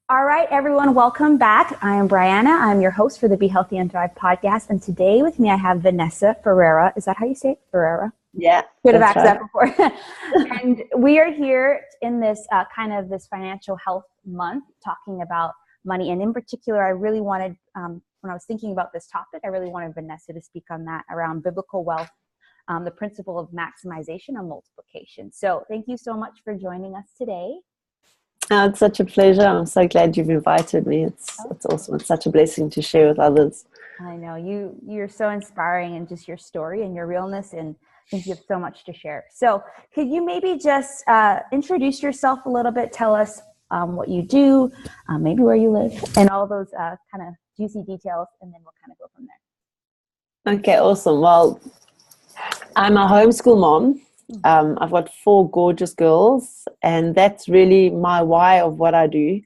All right, everyone, welcome back. I am Brianna. I'm your host for the Be Healthy and Thrive podcast. And today with me, I have Vanessa Ferreira. Is that how you say it? Ferreira? Yeah, Should have that's asked that right. before. And we are here in this this financial health month talking about money. And in particular, I really wanted, when I was thinking about this topic, I really wanted Vanessa to speak on that around biblical wealth, the principle of maximization and multiplication. So thank you so much for joining us today. It's such a pleasure. I'm so glad you've invited me. It's awesome. It's such a blessing to share with others. I know you're so inspiring, and just your story and your realness, and I think you have so much to share. So could you maybe just introduce yourself a little bit, tell us what you do, maybe where you live, and all those kind of juicy details, and then we'll kind of go from there. Okay, awesome. Well, I'm a homeschool mom. I've got 4 gorgeous girls, and that's really my why of what I do.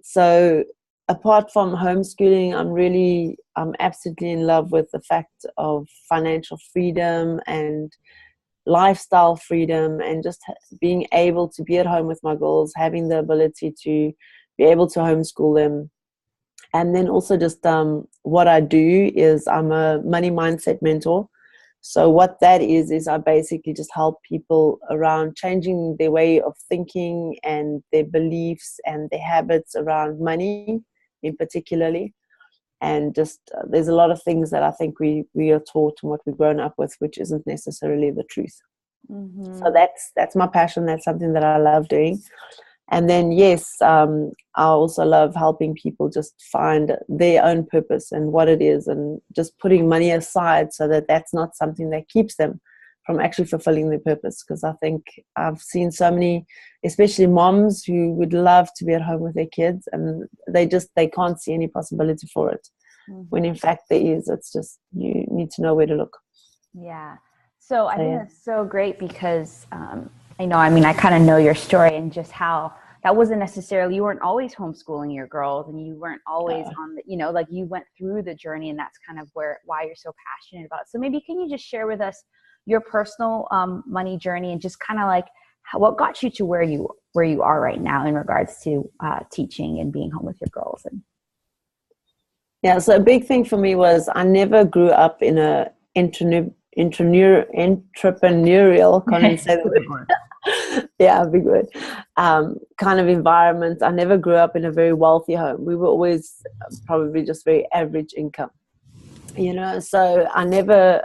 So apart from homeschooling, I'm absolutely in love with the fact of financial freedom and lifestyle freedom, and just being able to be at home with my girls, having the ability to be able to homeschool them. And then also just what I do is I'm a money mindset mentor. So what that is I basically just help people around changing their way of thinking and their beliefs and their habits around money in particularly. And just there's a lot of things that I think we are taught and what we've grown up with, which isn't necessarily the truth. Mm-hmm. So that's my passion. That's something that I love doing. And then, yes, I also love helping people just find their own purpose and what it is, and just putting money aside so that that's not something that keeps them from actually fulfilling their purpose. Because I think I've seen so many, especially moms, who would love to be at home with their kids, and they can't see any possibility for it. Mm-hmm. When in fact there is. It's just you need to know where to look. Yeah. So I think that's so great because I kind of know your story and just how that wasn't necessarily, you weren't always homeschooling your girls, and you weren't always on the, like you went through the journey, and that's kind of why you're so passionate about it. So maybe can you just share with us your personal money journey, and just kind of like what got you to where you are right now in regards to teaching and being home with your girls? Yeah, so a big thing for me was I never grew up in a entrepreneurial, can't even say the word. Yeah, big word. Kind of environment. I never grew up in a very wealthy home. We were always probably just very average income, so I never,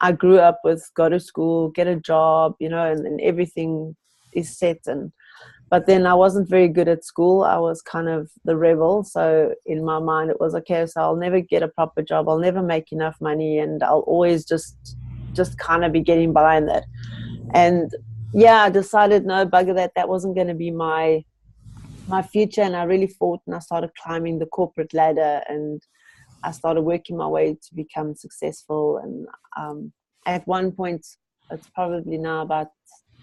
I grew up with go to school, get a job, and everything is set. But then I wasn't very good at school. I was kind of the rebel. So in my mind, it was, okay, so I'll never get a proper job. I'll never make enough money, and I'll always just kind of be getting by in that. And yeah, I decided, no, bugger that wasn't going to be my future. And I really fought, and I started climbing the corporate ladder, and I started working my way to become successful. And at one point, it's probably now about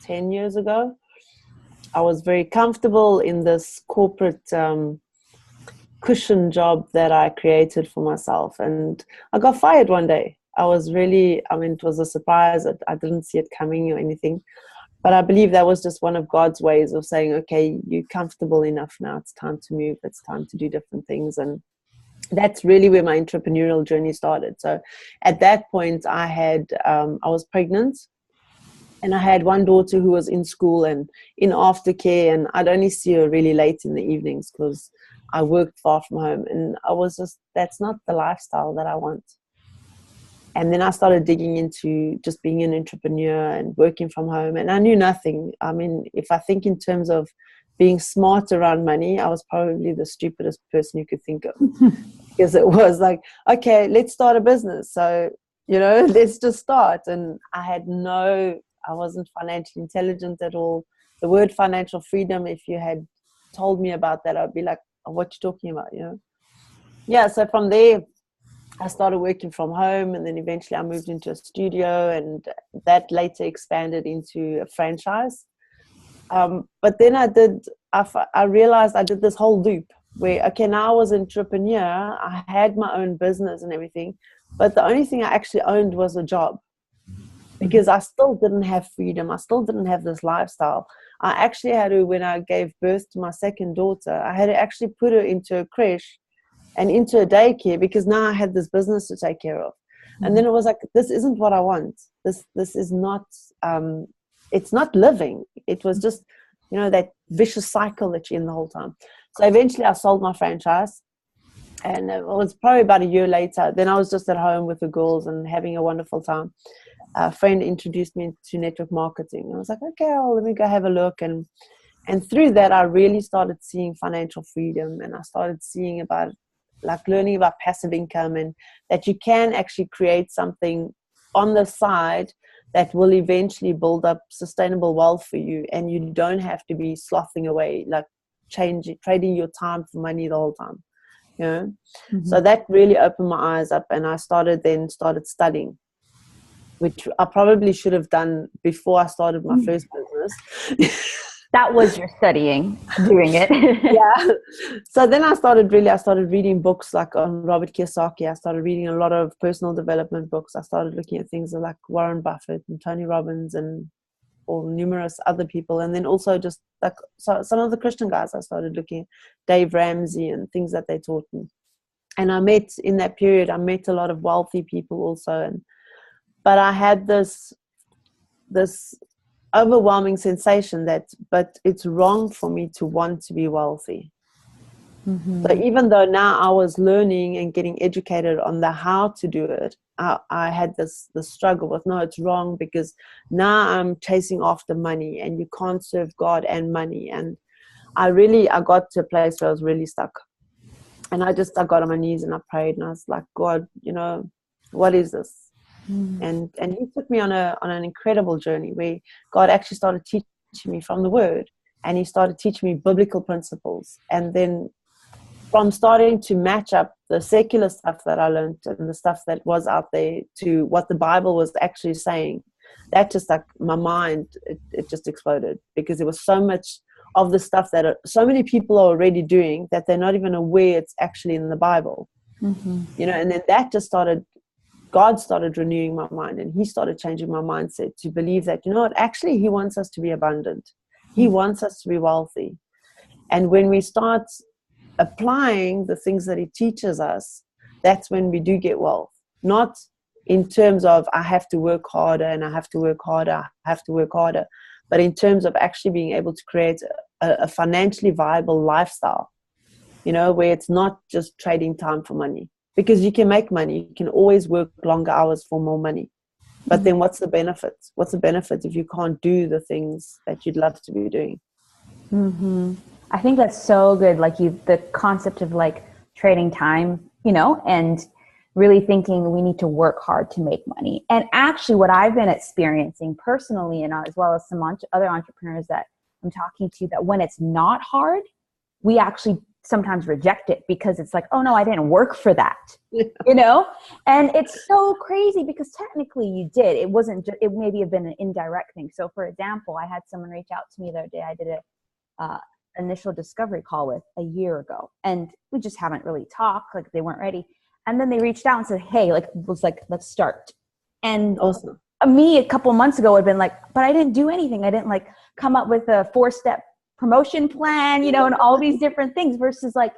10 years ago, I was very comfortable in this corporate cushion job that I created for myself. And I got fired one day. I was really, it was a surprise. I didn't see it coming or anything. But I believe that was just one of God's ways of saying, okay, you're comfortable enough now. It's time to move. It's time to do different things. And that's really where my entrepreneurial journey started. So at that point, I was pregnant. And I had one daughter who was in school and in aftercare, and I'd only see her really late in the evenings because I worked far from home. And I was that's not the lifestyle that I want. And then I started digging into just being an entrepreneur and working from home. And I knew nothing. If I think in terms of being smart around money, I was probably the stupidest person you could think of. Because it was like, okay, let's start a business. So, let's just start. And I wasn't financially intelligent at all. The word financial freedom, if you had told me about that, I'd be like, oh, what you talking about, Yeah, so from there, I started working from home, and then eventually I moved into a studio, and that later expanded into a franchise. But then I realized I did this whole loop where, okay, now I was an entrepreneur. I had my own business and everything, but the only thing I actually owned was a job. because I still didn't have freedom. I still didn't have this lifestyle. I actually had to, when I gave birth to my second daughter, I had to actually put her into a creche and into a daycare, because now I had this business to take care of. And then it was like, this isn't what I want. This is not, it's not living. It was just, that vicious cycle that you're in the whole time. So eventually I sold my franchise, and it was probably about a year later. Then I was just at home with the girls and having a wonderful time. A friend introduced me to network marketing. I was like, okay, let me go have a look. And through that, I really started seeing financial freedom, and I started seeing about, like, learning about passive income, and that you can actually create something on the side that will eventually build up sustainable wealth for you, and you don't have to be slothing away, like trading your time for money the whole time. So that really opened my eyes up, and I started studying, which I probably should have done before I started my first business. That was your studying, doing it. Yeah. So then I started reading books like on Robert Kiyosaki. I started reading a lot of personal development books. I started looking at things like Warren Buffett and Tony Robbins and numerous other people. And then also just like some of the Christian guys, I started looking at Dave Ramsey and things that they taught me. And in that period, I met a lot of wealthy people also. But I had this overwhelming sensation but it's wrong for me to want to be wealthy. So even though now I was learning and getting educated on the how to do it, I had this struggle with, no, it's wrong, because now I'm chasing after money, and you can't serve God and money. And I got to a place where I was really stuck, and I got on my knees and I prayed, and I was like, God, what is this? And he took me on an incredible journey where God actually started teaching me from the Word, and he started teaching me biblical principles. And then from starting to match up the secular stuff that I learned and the stuff that was out there to what the Bible was actually saying, that just, like, my mind, it just exploded, because there was so much of the stuff that so many people are already doing that they're not even aware it's actually in the Bible. And then that just God started renewing my mind, and he started changing my mindset to believe that, actually he wants us to be abundant. He wants us to be wealthy. And when we start applying the things that he teaches us, that's when we do get wealth. Not in terms of I have to work harder and I have to work harder, but in terms of actually being able to create a financially viable lifestyle, where it's not just trading time for money. Because you can make money, you can always work longer hours for more money. But then what's the benefit? What's the benefit if you can't do the things that you'd love to be doing? I think that's so good. Like the concept of like trading time, and really thinking we need to work hard to make money. And actually what I've been experiencing personally, and as well as some other entrepreneurs that I'm talking to, that when it's not hard, we actually sometimes reject it, because it's like, oh no, I didn't work for that, and it's so crazy, because technically you did. It wasn't just, it maybe have been an indirect thing. So for example, I had someone reach out to me the other day. I did a initial discovery call with a year ago, and we just haven't really talked, like they weren't ready. And then they reached out and said, hey, let's start. And awesome. Me a couple months ago would have been like, but I didn't do anything. I didn't like come up with a 4-step promotion plan, and all these different things, versus like,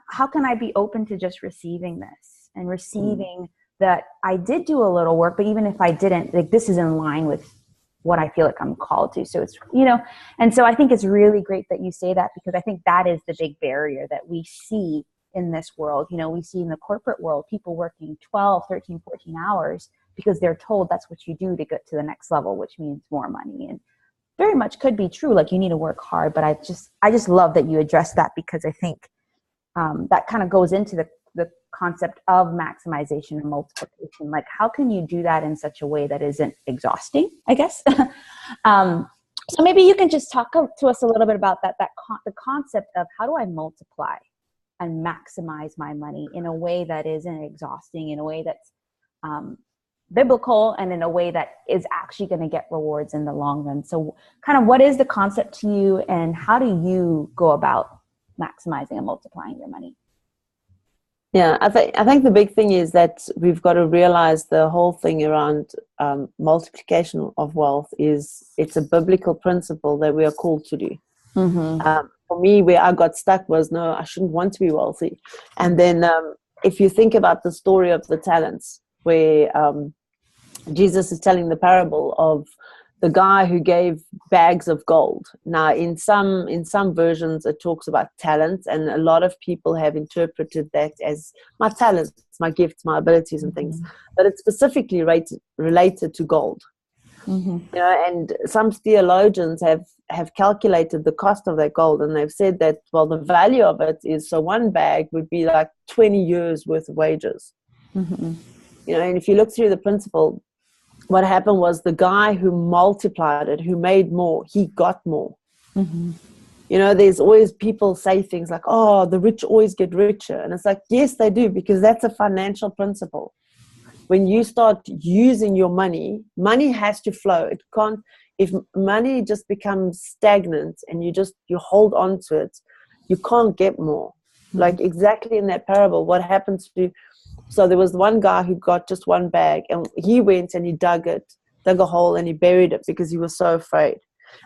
how can I be open to just receiving this and receiving that I did do a little work, but even if I didn't, like, this is in line with what I feel like I'm called to. So it's, and so I think it's really great that you say that, because I think that is the big barrier that we see in this world. We see in the corporate world, people working 12, 13, 14 hours because they're told that's what you do to get to the next level, which means more money. And very much could be true. Like, you need to work hard, but I just love that you address that, because I think that kind of goes into the concept of maximization and multiplication. Like, how can you do that in such a way that isn't exhausting, I guess? So maybe you can just talk to us a little bit about the concept of how do I multiply and maximize my money in a way that isn't exhausting, in a way that's biblical, and in a way that is actually going to get rewards in the long run. So kind of what is the concept to you, and how do you go about maximizing and multiplying your money? Yeah, I think the big thing is that we've got to realize the whole thing around multiplication of wealth is it's a biblical principle that we are called to do. For me, where I got stuck was, no, I shouldn't want to be wealthy. And then if you think about the story of the talents, where Jesus is telling the parable of the guy who gave bags of gold. Now, in some versions, it talks about talents, and a lot of people have interpreted that as my talents, my gifts, my abilities, and things. But it's specifically related to gold. You know, and some theologians have calculated the cost of that gold, and they've said that, well, the value of it is, so one bag would be like 20 years worth of wages. You know, and if you look through the principle, what happened was the guy who multiplied it, who made more, he got more. You know, there's always people say things like, oh, the rich always get richer. And it's like, yes, they do, because that's a financial principle. When you start using your money, money has to flow. It can't, if money just becomes stagnant and you hold on to it, you can't get more. Like exactly in that parable, what happens to, so there was one guy who got just one bag, and he went and he dug a hole and he buried it because he was so afraid.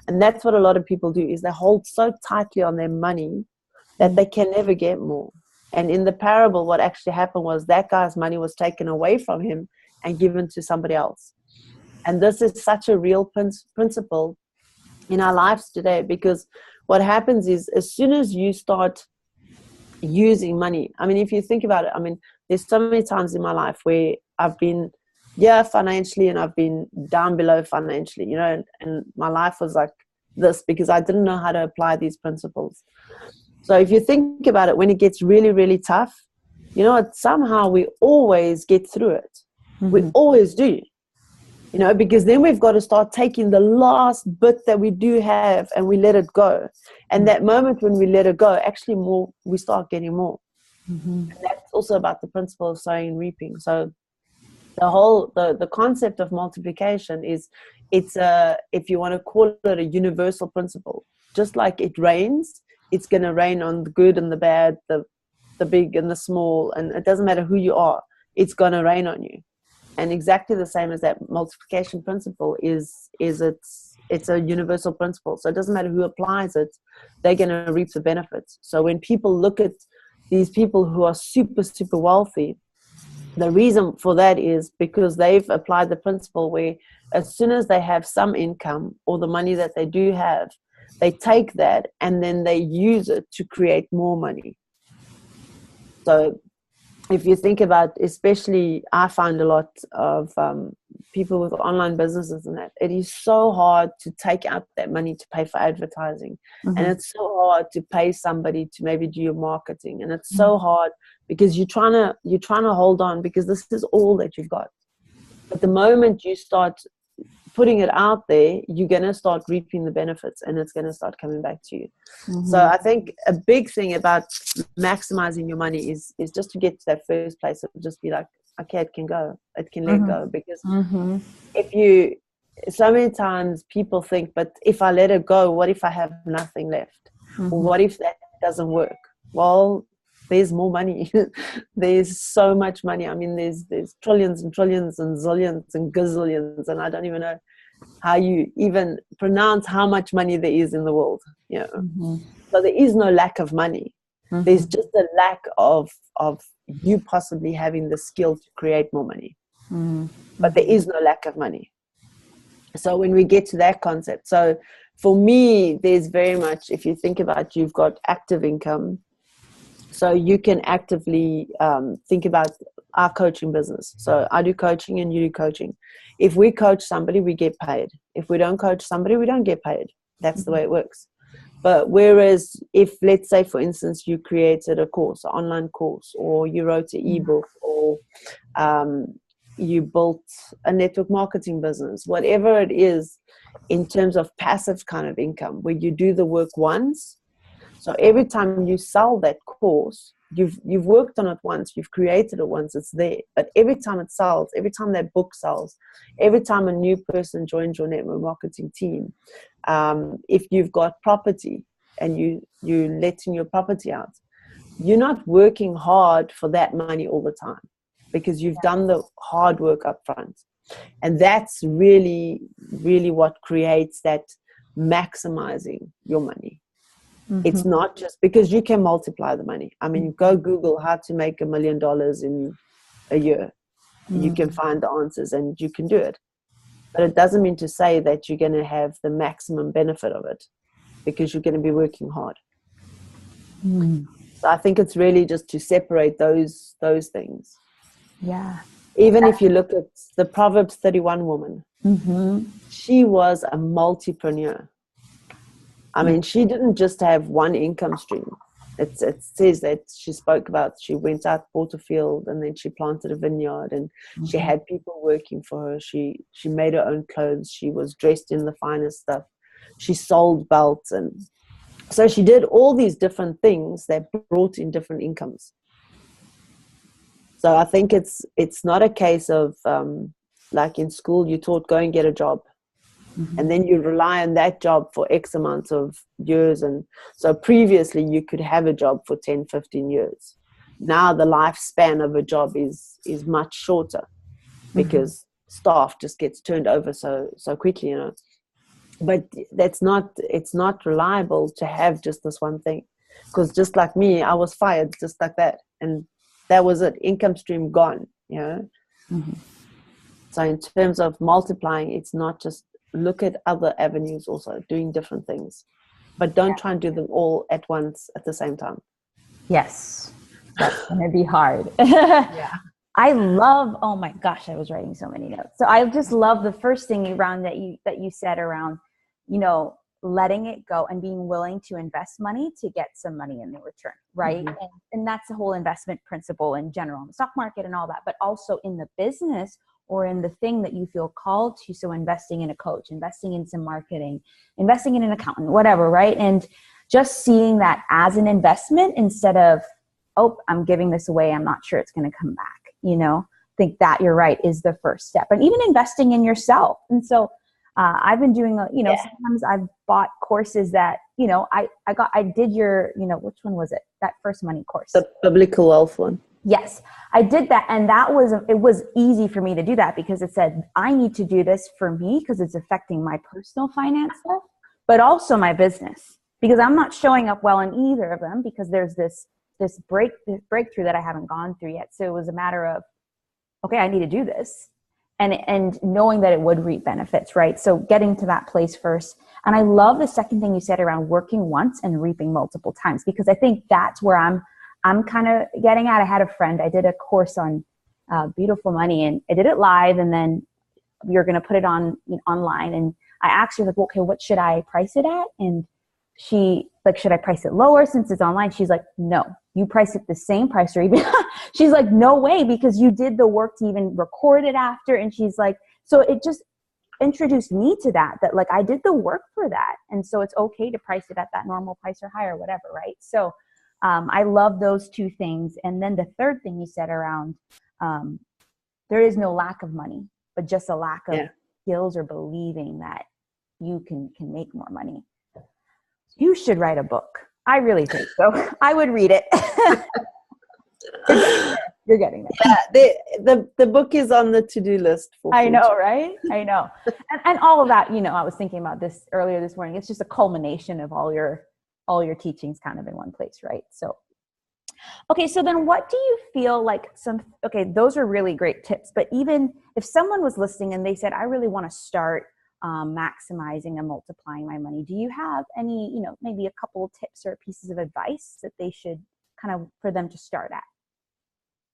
And that's what a lot of people do, is they hold so tightly on their money that they can never get more. And in the parable, what actually happened was that guy's money was taken away from him and given to somebody else. And this is such a real principle in our lives today, because what happens is, as soon as you start using money, I mean, if you think about it, I mean, there's so many times in my life where I've been financially, and I've been down below financially, you know, and my life was like this because I didn't know how to apply these principles. So if you think about it, when it gets really, really tough, you know what, somehow we always get through it. We always do, you know, because then we've got to start taking the last bit that we do have and we let it go. And that moment when we let it go, actually we start getting more. And that's also about the principle of sowing and reaping. So the concept of multiplication is, it's if you want to call it a universal principle. Just like it rains, it's going to rain on the good and the bad, the big and the small, and it doesn't matter who you are, it's going to rain on you. And exactly the same as that multiplication principle is it's a universal principle. So it doesn't matter who applies it, they're going to reap the benefits. So when people look at these people who are super, super wealthy, the reason for that is because they've applied the principle where as soon as they have some income, or the money that they do have, they take that and then they use it to create more money. So if you think about, especially I find a lot of people with online businesses and that, it is so hard to take out that money to pay for advertising. And it's so hard to pay somebody to maybe do your marketing. And it's so hard because you're trying to hold on, because this is all that you've got. But the moment you start putting it out there, you're going to start reaping the benefits, and it's going to start coming back to you. So I think a big thing about maximizing your money is just to get to that first place of just be like, okay, it can go, it can let go. Because so many times people think, but if I let it go, what if I have nothing left? Or what if that doesn't work? Well, there's more money. There's so much money. I mean, there's trillions and trillions and zillions and gazillions, and I don't even know how you even pronounce how much money there is in the world. You know? So there is no lack of money. There's just a lack of you possibly having the skill to create more money. But there is no lack of money. So when we get to that concept, so for me, there's very much, if you think about, you've got active income. So you can actively think about our coaching business. So I do coaching and you do coaching. If we coach somebody, we get paid. If we don't coach somebody, we don't get paid. That's the way it works. But whereas if, let's say, for instance, you created a course, an online course, or you wrote an ebook, or you built a network marketing business, whatever it is, in terms of passive kind of income, where you do the work once. So every time you sell that course, you've worked on it once, you've created it once, it's there. But every time it sells, every time that book sells, every time a new person joins your network marketing team, if you've got property and you letting your property out, you're not working hard for that money all the time, because you've done the hard work up front. And that's really, really what creates that maximizing your money. It's not just because you can multiply the money. I mean, go Google how to make $1 million in a year. You can find the answers and you can do it. But it doesn't mean to say that you're going to have the maximum benefit of it, because you're going to be working hard. So I think it's really just to separate those things. Yeah. Even if you look at the Proverbs 31 woman, she was a multipreneur. I mean, she didn't just have one income stream. It says that she spoke about, she went out, bought a field, and then she planted a vineyard, and she had people working for her. She made her own clothes. She was dressed in the finest stuff. She sold belts. And so she did all these different things that brought in different incomes. So I think it's not a case of like in school, you're taught, go and get a job. And then you rely on that job for X amount of years. And so previously you could have a job for 10, 15 years. Now the lifespan of a job is much shorter, because staff just gets turned over so quickly, you know. But it's not reliable to have just this one thing, because just like me, I was fired just like that. And that was it, income stream gone, you know. So in terms of multiplying, it's not just, look at other avenues also, doing different things, but don't try and do them all at once at the same time. Yes, that's going to be hard. I love, oh my gosh, I was writing so many notes. So I just love the first thing around that you said around, you know, letting it go and being willing to invest money to get some money in the return, right? And that's the whole investment principle in general in the stock market and all that, but also in the business or in the thing that you feel called to. So investing in a coach, investing in some marketing, investing in an accountant, whatever, right? And just seeing that as an investment instead of, oh, I'm giving this away, I'm not sure it's going to come back, you know. I think that, you're right, is the first step. And even investing in yourself. And so I've been doing, you know, sometimes I've bought courses that, you know, I did your, you know, which one was it? That first money course. The biblical wealth one. Yes, I did that. And it was easy for me to do that, because it said, I need to do this for me because it's affecting my personal finance stuff, but also my business, because I'm not showing up well in either of them, because there's this breakthrough that I haven't gone through yet. So it was a matter of, okay, I need to do this. And knowing that it would reap benefits, right? So getting to that place first. And I love the second thing you said around working once and reaping multiple times, because I think that's where I'm kind of getting at. I had a friend, I did a course on beautiful money, and I did it live, and then we were going to put it on online. And I asked her, like, okay, what should I price it at? And she like, should I price it lower since it's online? She's like, no, you price it the same price, or even she's like, no way, because you did the work to even record it after. And she's like, so it just introduced me to that like I did the work for that. And so it's okay to price it at that normal price or higher, whatever, right? So I love those two things. And then the third thing you said around, there is no lack of money, but just a lack of skills or believing that you can make more money. You should write a book. I really think so. I would read it. You're getting there. The book is on the to-do list. I know, right? I know. And all of that, you know, I was thinking about this earlier this morning. It's just a culmination of all your teachings kind of in one place, right? So, okay, so then what do you feel like those are really great tips, but even if someone was listening and they said, I really want to start maximizing and multiplying my money, do you have any, you know, maybe a couple of tips or pieces of advice that they should kind of, for them to start at?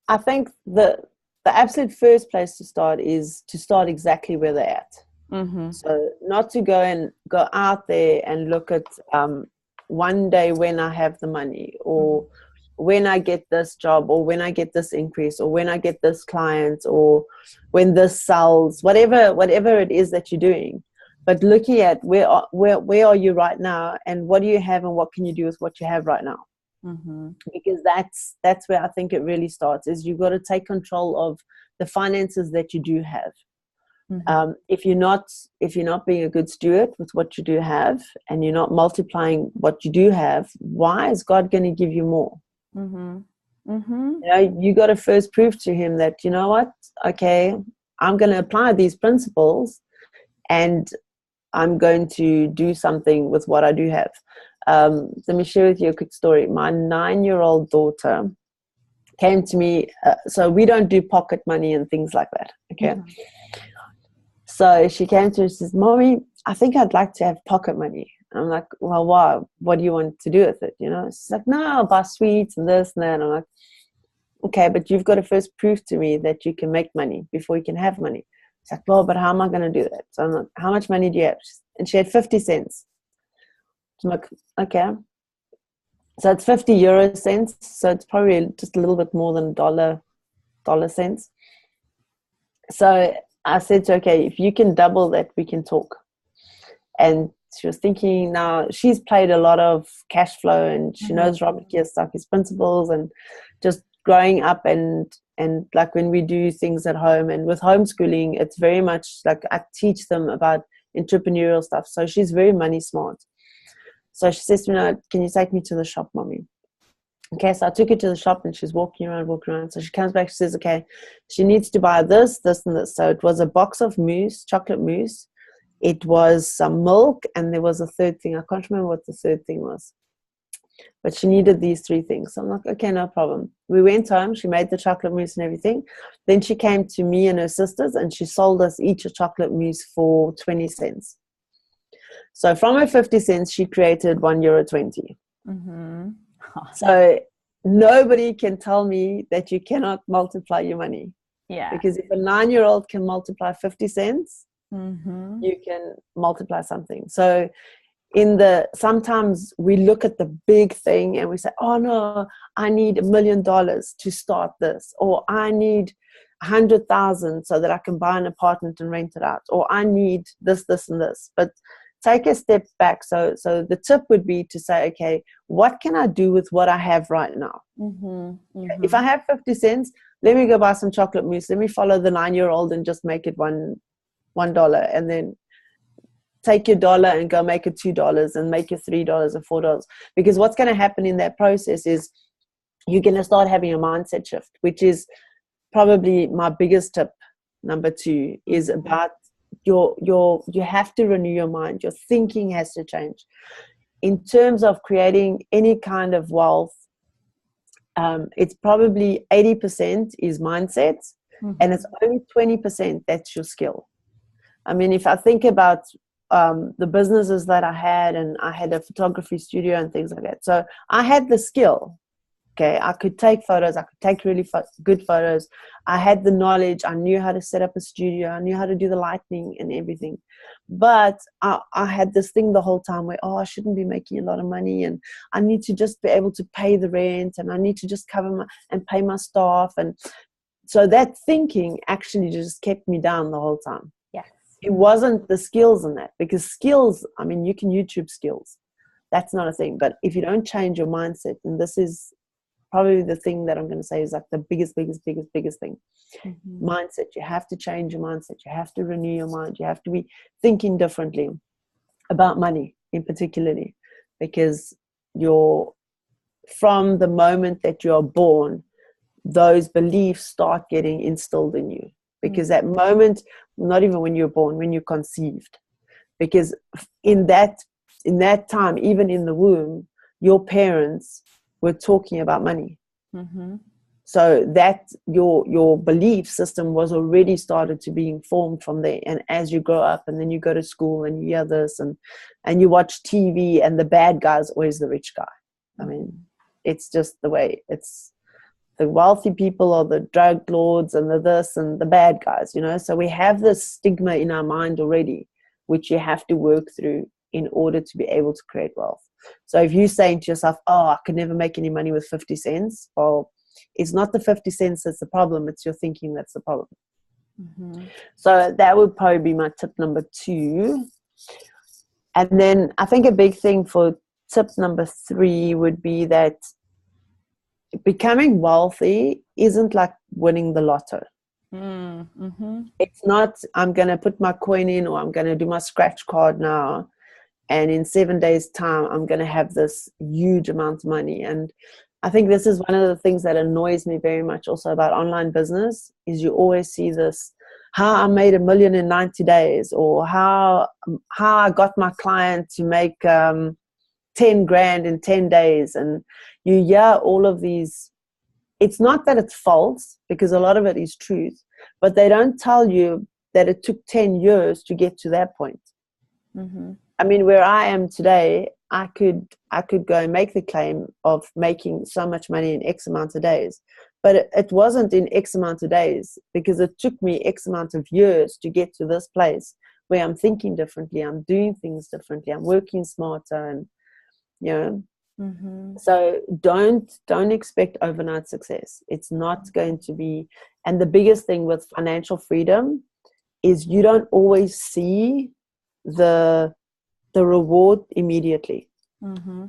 I think the absolute first place to start is to start exactly where they're at. So not to go out there and look at one day when I have the money, or when I get this job, or when I get this increase, or when I get this client, or when this sells, whatever it is that you're doing. But looking at where are you right now, and what do you have, and what can you do with what you have right now? Because that's where I think it really starts, is you've got to take control of the finances that you do have. If you're not being a good steward with what you do have, and you're not multiplying what you do have, why is God going to give you more? Mm-hmm. Mm-hmm. You know, you got to first prove to him that, you know what, okay, I'm going to apply these principles, and I'm going to do something with what I do have. Let me share with you a quick story. My 9-year-old daughter came to me. So we don't do pocket money and things like that. Okay. Mm-hmm. So she came to me and says, Mommy, I think I'd like to have pocket money. I'm like, well, why? What do you want to do with it? You know, she's like, no, I'll buy sweets and this and that. And I'm like, okay, but you've got to first prove to me that you can make money before you can have money. She's like, well, but how am I going to do that? So I'm like, how much money do you have? And she had 50 cents. I'm like, okay. So it's 50 euro cents. So it's probably just a little bit more than dollar cents. So I said to her, okay, if you can double that, we can talk. And she was thinking, now she's played a lot of cash flow, and she knows Robert Kiyosaki's principles, and just growing up and like when we do things at home and with homeschooling, it's very much like I teach them about entrepreneurial stuff. So she's very money smart. So she says to me, no, can you take me to the shop, Mommy? Okay, so I took her to the shop, and she's walking around. So she comes back, she says, okay, she needs to buy this, this, and this. So it was a box of mousse, chocolate mousse. It was some milk, and there was a third thing. I can't remember what the third thing was. But she needed these 3 things. So I'm like, okay, no problem. We went home. She made the chocolate mousse and everything. Then she came to me and her sisters, and she sold us each a chocolate mousse for 20 cents. So from her 50 cents, she created €1.20. Mm-hmm. So nobody can tell me that you cannot multiply your money. Yeah. Because if a 9-year-old can multiply 50 cents, Mm-hmm. you can multiply something. So sometimes we look at the big thing and we say, oh no, I need $1 million to start this, or I need 100,000 so that I can buy an apartment and rent it out, or I need this, this, and this. But take a step back. So the tip would be to say, okay, what can I do with what I have right now? Mm-hmm. Mm-hmm. If I have 50 cents, let me go buy some chocolate mousse. Let me follow the 9-year-old and just make it $1, and then take your dollar and go make it $2 and make it $3 or $4. Because what's going to happen in that process is you're going to start having a mindset shift, which is probably my biggest tip. Number 2 is about you have to renew your mind. Your thinking has to change. In terms of creating any kind of wealth, it's probably 80% is mindset, and it's only 20% that's your skill. I mean, if I think about the businesses that I had, and I had a photography studio and things like that. So I had the skill. Okay, I could take photos. I could take really good photos. I had the knowledge. I knew how to set up a studio. I knew how to do the lighting and everything. But I had this thing the whole time where, I shouldn't be making a lot of money, and I need to just be able to pay the rent, and I need to just cover and pay my staff. And so that thinking actually just kept me down the whole time. It wasn't the skills in that, because skills, I mean, you can YouTube skills. That's not a thing. But if you don't change your mindset, and this is probably the thing that I'm going to say is like the biggest thing. Mindset. You have to change your mindset. You have to renew your mind. You have to be thinking differently about money in particularly, because from the moment that you're born, those beliefs start getting instilled in you. Because that moment, not even when you're born, when you're conceived, because in that time, even in the womb, your parents were talking about money. So that your belief system was already started to be informed from there. And as you grow up, and then you go to school and you hear this, and you watch TV, and the bad guy's always the rich guy. I mean, it's just the way it's. The wealthy people are the drug lords and the this and the bad guys, So we have this stigma in our mind already, which you have to work through in order to be able to create wealth. So if you're saying to yourself, I could never make any money with 50 cents, well, it's not the 50 cents that's the problem. It's your thinking that's the problem. So that would probably be my tip number 2. And then I think a big thing for tip number 3 would be that becoming wealthy isn't like winning the lotto. It's not, I'm going to put my coin in, or I'm going to do my scratch card now, and in 7 days time I'm going to have this huge amount of money. And I think this is one of the things that annoys me very much also about online business is you always see this, how I made $1 million in 90 days, or how I got my client to make 10 grand in 10 days. And you hear all of these. It's not that it's false, because a lot of it is truth, but they don't tell you that it took 10 years to get to that point. Mm-hmm. I mean, where I am today, I could go and make the claim of making so much money in X amount of days, but it wasn't in X amount of days, because it took me X amount of years to get to this place where I'm thinking differently, I'm doing things differently, I'm working smarter, and you know. Mm-hmm. So don't expect overnight success. It's not going to be. And the biggest thing with financial freedom is you don't always see the reward immediately. Mm-hmm.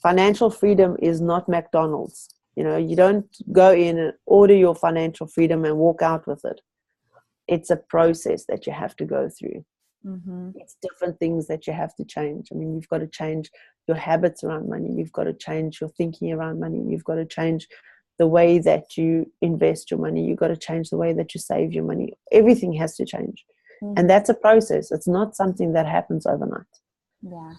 Financial freedom is not McDonald's. You know, you don't go in and order your financial freedom and walk out with it. It's a process that you have to go through. Mm-hmm. It's different things that you have to change. I mean, you've got to change your habits around money. You've got to change your thinking around money. You've got to change the way that you invest your money. You've got to change the way that you save your money. Everything has to change. Mm-hmm. And that's a process. It's not something that happens overnight. Yeah.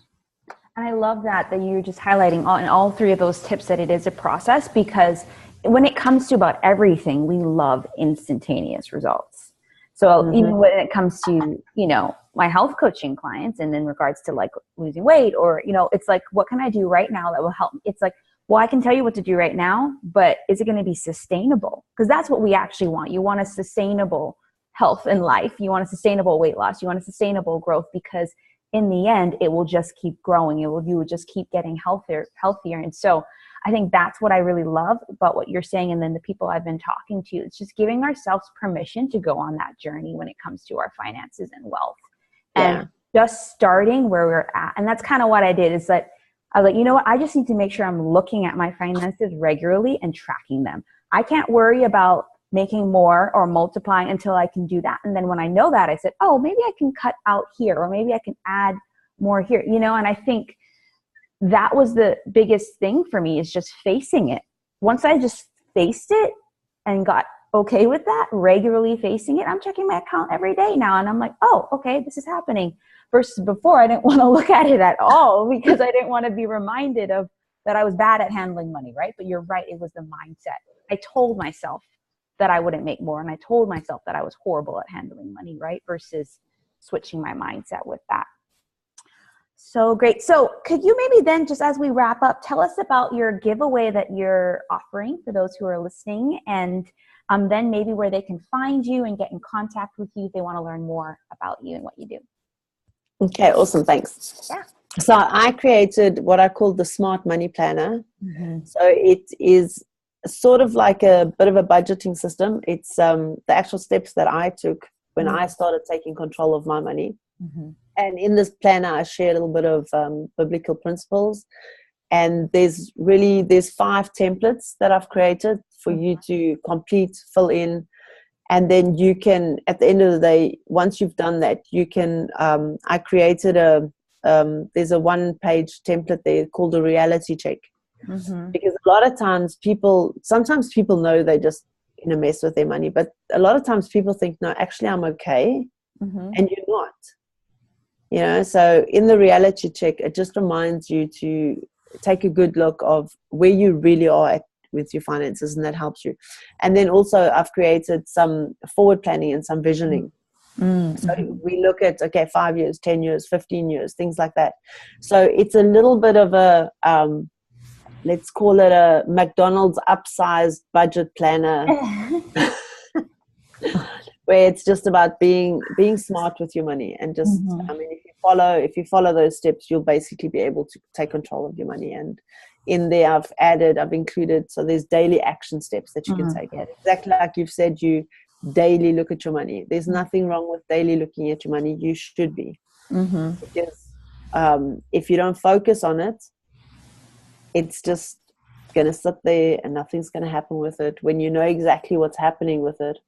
And I love that you're just highlighting in all three of those tips that it is a process, because when it comes to about everything, we love instantaneous results. So Mm-hmm. even when it comes to, you know, my health coaching clients, and in regards to like losing weight, or, you know, it's like, what can I do right now that will help me? It's like, well, I can tell you what to do right now, but is it going to be sustainable? Because that's what we actually want. You want a sustainable health in life. You want a sustainable weight loss. You want a sustainable growth, because in the end, it will just keep growing. You will just keep getting healthier. And so I think that's what I really love about what you're saying. And then the people I've been talking to, it's just giving ourselves permission to go on that journey when it comes to our finances and wealth. Yeah. And just starting where we're at. And that's kind of what I did, is that I was like, you know what? I just need to make sure I'm looking at my finances regularly and tracking them. I can't worry about making more or multiplying until I can do that. And then when I know that, I said, oh, maybe I can cut out here, or maybe I can add more here, you know? And I think that was the biggest thing for me, is just facing it. Once I just faced it and got okay with that, regularly facing it, I'm checking my account every day now. And I'm like, oh, okay, this is happening. Versus before, I didn't want to look at it at all, because I didn't want to be reminded of that I was bad at handling money, right? But you're right, it was the mindset. I told myself that I wouldn't make more, and I told myself that I was horrible at handling money, right? Versus switching my mindset with that. So great. So could you maybe then, just as we wrap up, tell us about your giveaway that you're offering for those who are listening, and then maybe where they can find you and get in contact with you if they want to learn more about you and what you do. Okay, awesome. Thanks. Yeah. So I created what I call the Smart Money Planner. Mm-hmm. So it is sort of like a bit of a budgeting system. It's the actual steps that I took when I started taking control of my money. Mm-hmm. And in this planner, I share a little bit of biblical principles. And there's 5 templates that I've created for you to complete, fill in. And then you can, at the end of the day, once you've done that, you can, I created there's a 1-page template there called a reality check. Mm-hmm. Because a lot of times sometimes people know they're just in a mess with their money, but a lot of times people think, no, actually I'm okay. Mm-hmm. And you're not. You know, so in the reality check, it just reminds you to take a good look of where you really are at with your finances, and that helps you. And then also I've created some forward planning and some visioning. Mm-hmm. So we look at, 5 years, 10 years, 15 years, things like that. So it's a little bit of a, let's call it a McDonald's upsized budget planner. Where it's just about being smart with your money, and just, I mean, if you follow those steps, you'll basically be able to take control of your money. And in there, I've included, so there's daily action steps that you can take. Exactly like you've said, you daily look at your money. There's nothing wrong with daily looking at your money. You should be, because if you don't focus on it, it's just going to sit there and nothing's going to happen with it. When you know exactly what's happening with it.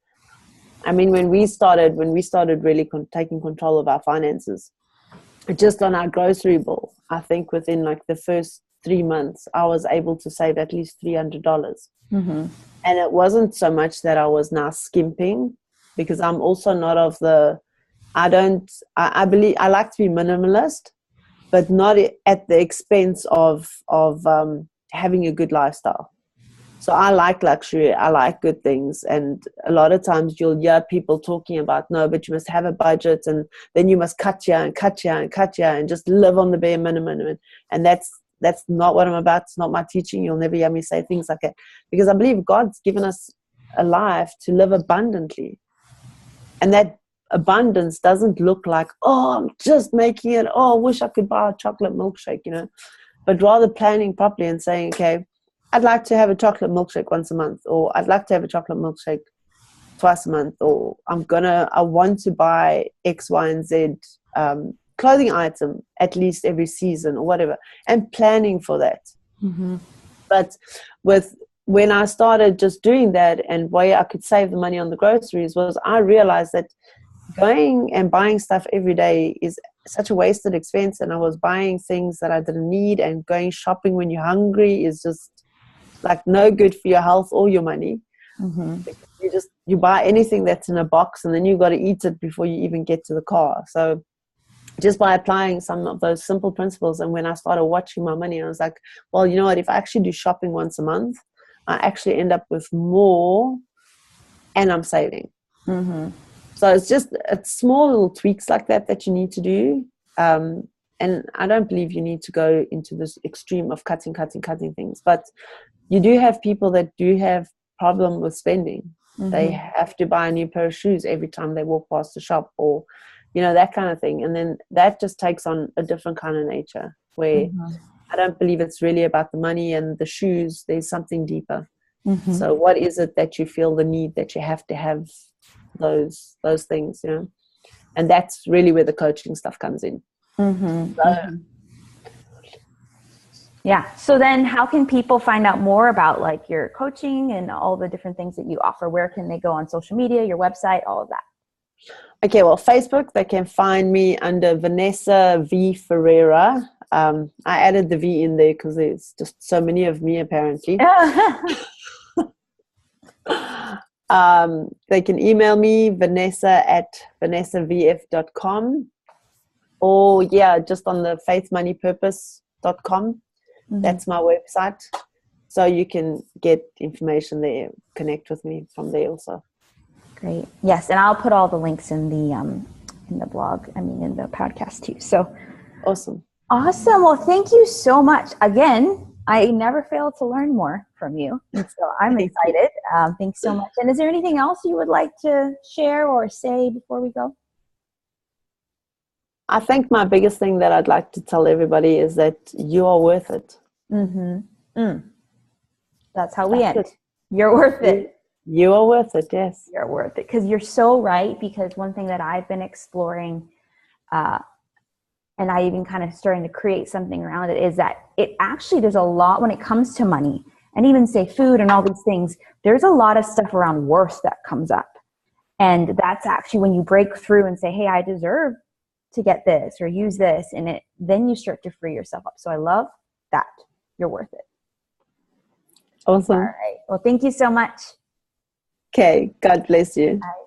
I mean, when we started really taking control of our finances, just on our grocery bill, I think within like the first 3 months, I was able to save at least $300. Mm-hmm. And it wasn't so much that I was now skimping, because I'm also not of the, I believe I like to be minimalist, but not at the expense of having a good lifestyle. So I like luxury, I like good things, and a lot of times you'll hear people talking about, no, but you must have a budget, and then you must cut here and cut here and cut here and just live on the bare minimum. And that's not what I'm about. It's not my teaching. You'll never hear me say things like that, because I believe God's given us a life to live abundantly. And that abundance doesn't look like, oh, I'm just making it, oh, I wish I could buy a chocolate milkshake, but rather planning properly and saying, okay, I'd like to have a chocolate milkshake once a month, or I'd like to have a chocolate milkshake twice a month, or I want to buy X, Y, and Z clothing item at least every season, or whatever, and planning for that. Mm-hmm. But when I started just doing that, and where I could save the money on the groceries, was I realized that going and buying stuff every day is such a wasted expense, and I was buying things that I didn't need, and going shopping when you're hungry is just like no good for your health or your money. Mm-hmm. You buy anything that's in a box, and then you've got to eat it before you even get to the car. So just by applying some of those simple principles, and when I started watching my money, I was like, well, you know what, if I actually do shopping once a month, I actually end up with more, and I'm saving. Mm-hmm. So it's small little tweaks like that you need to do. And I don't believe you need to go into this extreme of cutting things. But you do have people that do have problem with spending. Mm-hmm. They have to buy a new pair of shoes every time they walk past the shop, or, that kind of thing. And then that just takes on a different kind of nature, where mm-hmm. I don't believe it's really about the money and the shoes. There's something deeper. Mm-hmm. So what is it that you feel the need that you have to have those things, and that's really where the coaching stuff comes in. Mm-hmm. Yeah. So then how can people find out more about like your coaching and all the different things that you offer? Where can they go on social media, your website, all of that? Okay. Well, Facebook, they can find me under Vanessa V. Ferreira. I added the V in there because there's just so many of me, apparently. They can email me, vanessa@vanessavf.com, or just on the faithmoneypurpose.com. Mm-hmm. That's my website. So you can get information there, connect with me from there also. Great. Yes. And I'll put all the links in the blog, in the podcast too. So awesome. Well, thank you so much. Again, I never fail to learn more from you. And so I'm excited. Thanks so much. And is there anything else you would like to share or say before we go? I think my biggest thing that I'd like to tell everybody is that you are worth it. Mm-hmm. That's how we end. You're worth it. You are worth it, yes. You're worth it. Because you're so right. Because one thing that I've been exploring, and I even kind of starting to create something around it, is that it actually, there's a lot when it comes to money, and even say food and all these things, there's a lot of stuff around worth that comes up. And that's actually when you break through and say, hey, I deserve to get this or use this, and then you start to free yourself up. So I love that. You're worth it. Awesome. All right. Well, thank you so much. Okay. God bless you. Bye.